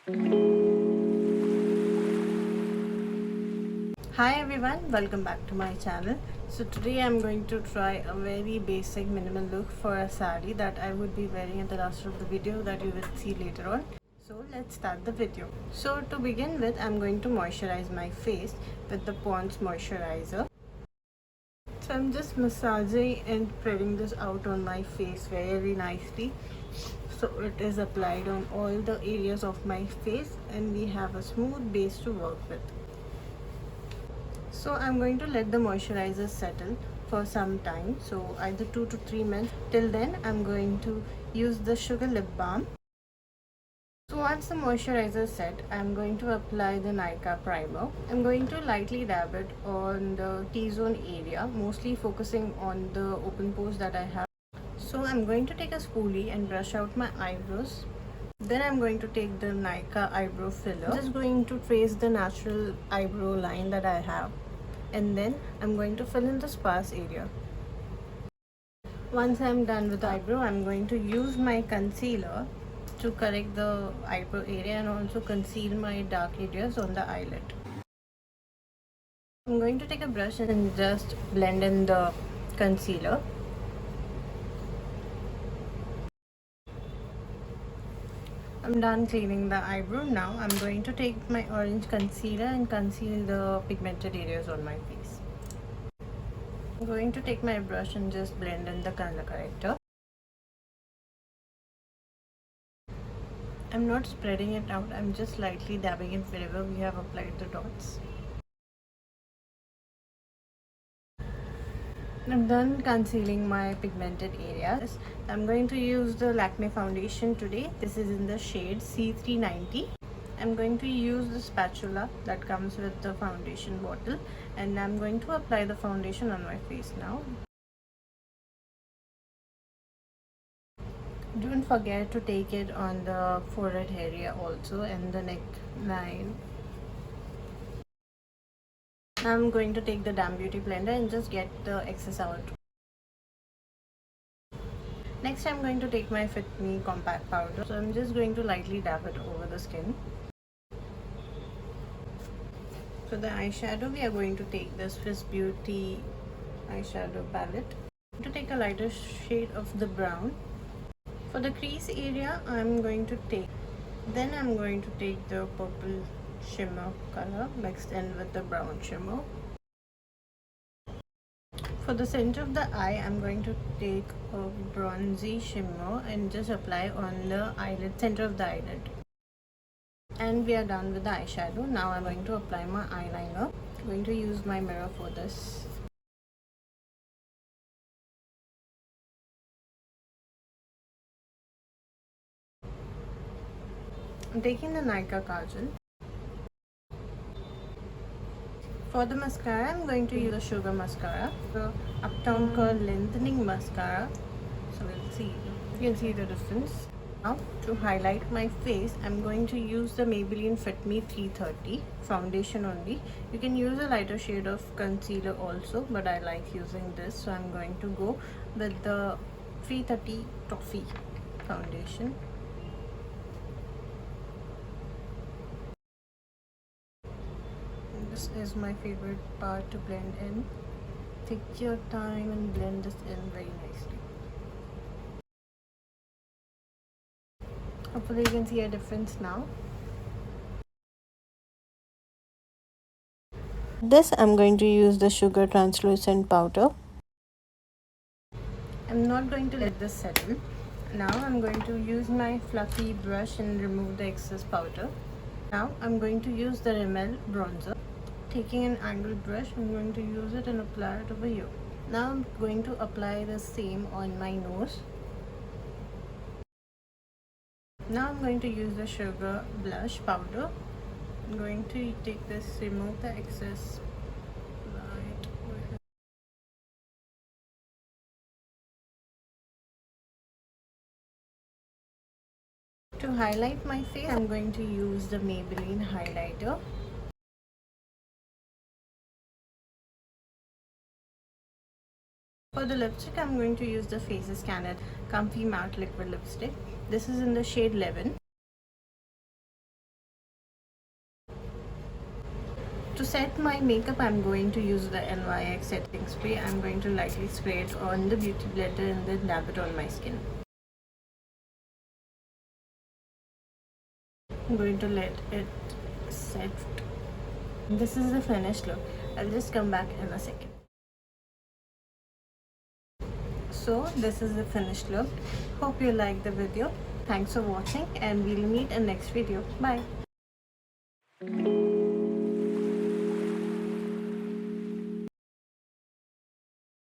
Hi everyone, welcome back to my channel. So today I'm going to try a very basic minimal look for a sari that I would be wearing at the last of the video that you will see later on. So let's start the video. So to begin with, I'm going to moisturize my face with the Pond's moisturizer. So I'm just massaging and spreading this out on my face very nicely. So it is applied on all the areas of my face and we have a smooth base to work with. So I'm going to let the moisturizer settle for some time, so either 2 to 3 minutes. Till then I'm going to use the Sugar Lip Balm. So once the moisturizer is set, I'm going to apply the Nykaa primer. I'm going to lightly dab it on the T-zone area, mostly focusing on the open pores that I have. So I'm going to take a spoolie and brush out my eyebrows. Then I'm going to take the Nykaa eyebrow filler. I'm just going to trace the natural eyebrow line that I have. And then I'm going to fill in the sparse area. Once I'm done with the eyebrow, I'm going to use my concealer to correct the eyebrow area and also conceal my dark areas on the eyelid. I'm going to take a brush and just blend in the concealer. I'm done cleaning the eyebrow. Now I'm going to take my orange concealer and conceal the pigmented areas on my face. I'm going to take my brush and just blend in the color corrector. I'm not spreading it out, I'm just lightly dabbing it wherever we have applied the dots. I'm done concealing my pigmented areas. I'm going to use the Lakme foundation today. This is in the shade C390. I'm going to use the spatula that comes with the foundation bottle and I'm going to apply the foundation on my face now. Don't forget to take it on the forehead area also and the neckline. I'm going to take the Damn Beauty blender and just get the excess out. Next I'm going to take my Fit Me compact powder. So I'm just going to lightly dab it over the skin. For the eyeshadow, we are going to take the Swiss Beauty eyeshadow palette. To take a lighter shade of the brown. For the crease area, I'm going to take the purple shimmer color mixed in with the brown shimmer. For the center of the eye, I'm going to take a bronzy shimmer and just apply on the eyelid, center of the eyelid. And we are done with the eyeshadow. Now I'm going to apply my eyeliner. I'm going to use my mirror for this. I'm taking the Nykaa Kajal. For the mascara, I'm going to use the Sugar Mascara, the Uptown Lengthening Mascara. So we'll see. You can see the difference. Now to highlight my face, I'm going to use the Maybelline Fit Me 330 foundation only. You can use a lighter shade of concealer also, but I like using this, so I'm going to go with the 330 Toffee foundation. This is my favorite part to blend in. Take your time and blend this in very nicely. Hopefully you can see a difference now. This I'm going to use the Sugar Translucent powder. I'm not going to let this settle. Now I'm going to use my fluffy brush and remove the excess powder. Now I'm going to use the Rimmel bronzer. Taking an angled brush, I'm going to use it and apply it over here. Now I'm going to apply the same on my nose. Now I'm going to use the Sugar blush powder. I'm going to take this, remove the excess right over here. To highlight my face, I'm going to use the Maybelline highlighter. For the lipstick, I'm going to use the Faces Candid Comfy Matte Liquid Lipstick. This is in the shade 11. To set my makeup, I'm going to use the NYX setting spray. I'm going to lightly spray it on the beauty blender and then dab it on my skin. I'm going to let it set. This is the finished look. I'll just come back in a second. So this is the finished look. Hope you liked the video. Thanks for watching and we'll meet in next video. Bye.